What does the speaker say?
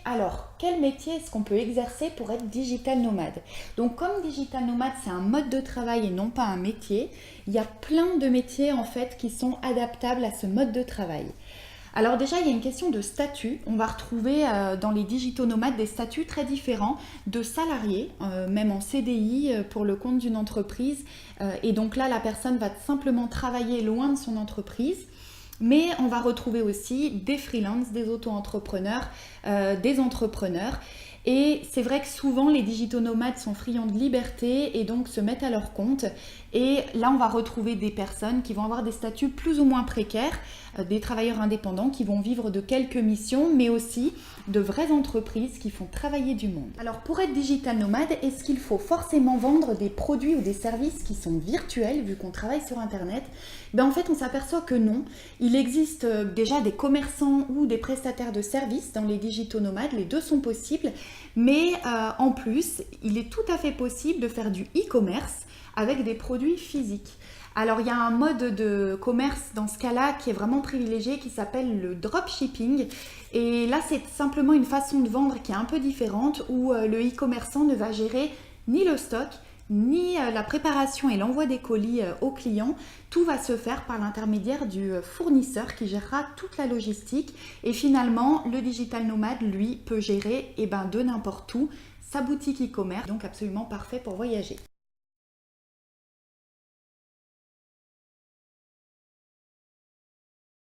Alors, quel métier est-ce qu'on peut exercer pour être digital nomade? Donc, comme digital nomade, c'est un mode de travail et non pas un métier, il y a plein de métiers en fait qui sont adaptables à ce mode de travail. Alors déjà, il y a une question de statut. On va retrouver dans les digitaux nomades des statuts très différents de salariés, même en CDI pour le compte d'une entreprise. Et donc là, la personne va simplement travailler loin de son entreprise. Mais on va retrouver aussi des freelances, des auto-entrepreneurs, des entrepreneurs. Et c'est vrai que souvent les digitaux nomades sont friands de liberté et donc se mettent à leur compte. Et là, on va retrouver des personnes qui vont avoir des statuts plus ou moins précaires, des travailleurs indépendants qui vont vivre de quelques missions, mais aussi de vraies entreprises qui font travailler du monde. Alors pour être digital nomade, est-ce qu'il faut forcément vendre des produits ou des services qui sont virtuels vu qu'on travaille sur Internet? En fait, on s'aperçoit que non. Il existe déjà des commerçants ou des prestataires de services dans les digitaux nomades, les deux sont possibles, mais en plus, il est tout à fait possible de faire du e-commerce avec des produits physiques. Alors il y a un mode de commerce dans ce cas-là qui est vraiment privilégié qui s'appelle le dropshipping et là c'est simplement une façon de vendre qui est un peu différente où le e-commerçant ne va gérer ni le stock ni la préparation et l'envoi des colis aux clients. Tout va se faire par l'intermédiaire du fournisseur qui gérera toute la logistique et finalement le digital nomade lui peut gérer de n'importe où sa boutique e-commerce, donc absolument parfait pour voyager.